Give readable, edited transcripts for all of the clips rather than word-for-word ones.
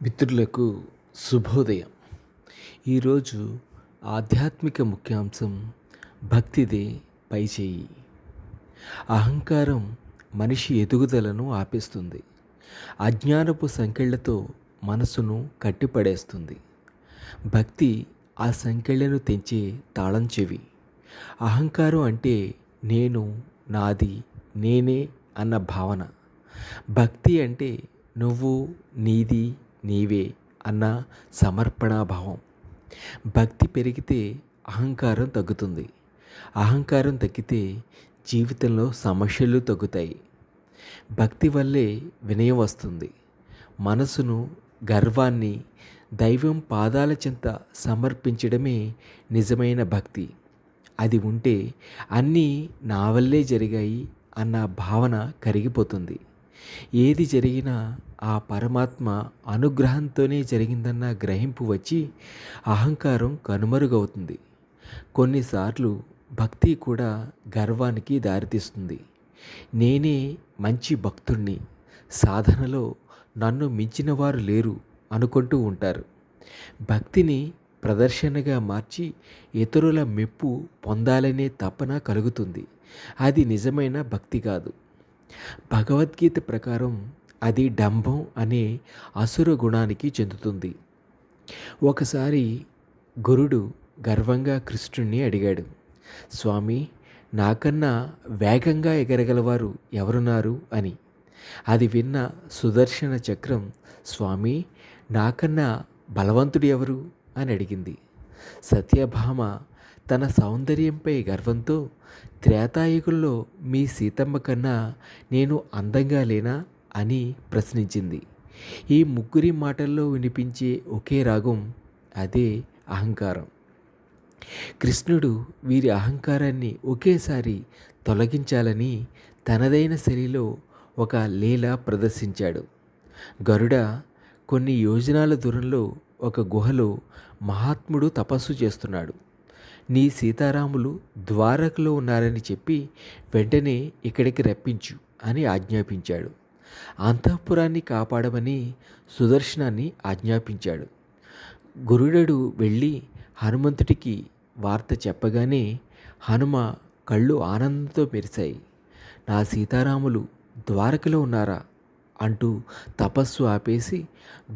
మిత్రులకు శుభోదయం. ఈరోజు ఆధ్యాత్మిక ముఖ్యాంశం భక్తిదే పైచేయి. అహంకారం మనిషి ఎదుగుదలను ఆపేస్తుంది. అజ్ఞానపు సంకెళ్లతో మనసును కట్టిపడేస్తుంది. భక్తి ఆ సంకెళ్లను తెంచే తాళం చెవి. అహంకారం అంటే నేను, నాది, నేనే అన్న భావన. భక్తి అంటే నువ్వు, నీది, నీవే అన్న సమర్పణాభావం. భక్తి పెరిగితే అహంకారం తగ్గుతుంది. అహంకారం తగ్గితే జీవితంలో సమస్యలు తగ్గుతాయి. భక్తి వల్లే వినయం వస్తుంది. మనసును, గర్వాన్ని దైవం పాదాల చెంత సమర్పించడమే నిజమైన భక్తి. అది ఉంటే అన్నీ నా వల్లే జరిగాయి అన్న భావన కరిగిపోతుంది. ఏది జరిగినా ఆ పరమాత్మ అనుగ్రహంతోనే జరిగిందన్న గ్రహింపు వచ్చి అహంకారం కనుమరుగవుతుంది. కొన్నిసార్లు భక్తి కూడా గర్వానికి దారితీస్తుంది. నేనే మంచి భక్తుణ్ణి, సాధనలో నన్ను మించిన వారు లేరు అనుకుంటూ ఉంటారు. భక్తిని ప్రదర్శనగా మార్చి ఇతరుల మెప్పు పొందాలనే తపన కలుగుతుంది. అది నిజమైన భక్తి కాదు. భగవద్గీత ప్రకారం అది డంభం అనే అసుర గుణానికి చెందుతుంది. ఒకసారి గురుడు గర్వంగా కృష్ణుణ్ణి అడిగాడు, స్వామి, నాకన్నా వేగంగా ఎగరగలవారు ఎవరున్నారు అని. అది విన్న సుదర్శన చక్రం, స్వామి, నాకన్నా బలవంతుడు ఎవరు అని అడిగింది. సత్యభామ తన సౌందర్యంపై గర్వంతో, త్రేతాయుగంలో మీ సీతమ్మ కన్నా నేను అందంగా లేనా అని ప్రశ్నించింది. ఈ ముగ్గురి మాటల్లో వినిపించే ఒకే రాగం, అదే అహంకారం. కృష్ణుడు వీరి అహంకారాన్ని ఒకేసారి తొలగించాలని తనదైన శైలిలో ఒక లీల ప్రదర్శించాడు. గరుడ కొన్ని యోజనాల దూరంలో ఒక గుహలో మహాత్ముడు తపస్సు చేస్తున్నాడు. నీ సీతారాములు ద్వారకలో ఉన్నారని చెప్పి వెంటనే ఇక్కడికి రప్పించు అని ఆజ్ఞాపించాడు. అంతఃపురాన్ని కాపాడమని సుదర్శనాన్ని ఆజ్ఞాపించాడు. గురుడడు వెళ్ళి హనుమంతుడికి వార్త చెప్పగానే హనుమ కళ్ళు ఆనందంతో మెరిశాయి. నా సీతారాములు ద్వారకలో ఉన్నారా అంటూ తపస్సు ఆపేసి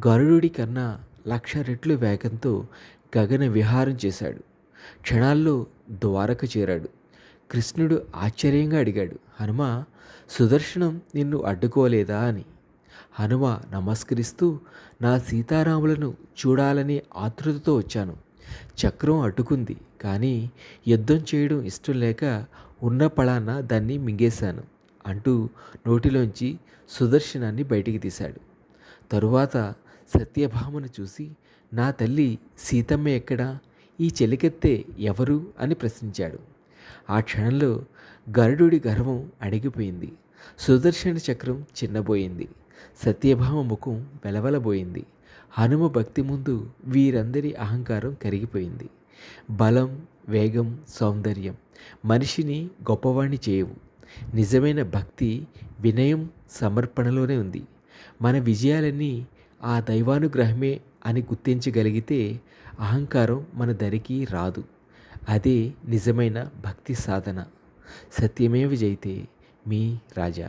గరుడుడి కన్నా 1,00,000 రెట్లు వేగంతో గగన విహారం చేశాడు. క్షణాల్లో ద్వారక చేరాడు. కృష్ణుడు ఆశ్చర్యంగా అడిగాడు, హనుమ, సుదర్శనం నిన్ను అడ్డుకోలేదా అని. హనుమ నమస్కరిస్తూ, నా సీతారాములను చూడాలని ఆతృతతో వచ్చాను. చక్రం అడ్డుకుంది, కానీ యుద్ధం చేయడం ఇష్టం లేక ఉన్న పళాన దాన్ని మింగేశాను అంటూ నోటిలోంచి సుదర్శనాన్ని బయటికి తీశాడు. తరువాత సత్యభామను చూసి, నా తల్లి సీతమ్మ ఎక్కడా, ఈ చెలికెత్తే ఎవరు అని ప్రశ్నించాడు. ఆ క్షణంలో గరుడుడి గర్వం అణిగిపోయింది. సుదర్శన చక్రం చిన్నబోయింది. సత్యభామ ముఖం వెలవెలబోయింది. హనుమ భక్తి ముందు వీరందరి అహంకారం కరిగిపోయింది. బలం, వేగం, సౌందర్యం మనిషిని గొప్పవాణ్ణి చేయవు. నిజమైన భక్తి వినయం, సమర్పణలోనే ఉంది. మన విజయాలన్నీ ఆ దైవానుగ్రహమే అని గుర్తించగలిగితే అహంకారం మన దరికి రాదు. అదే నిజమైన భక్తి సాధన. సత్యమేవ జయతే. మీ రాజా.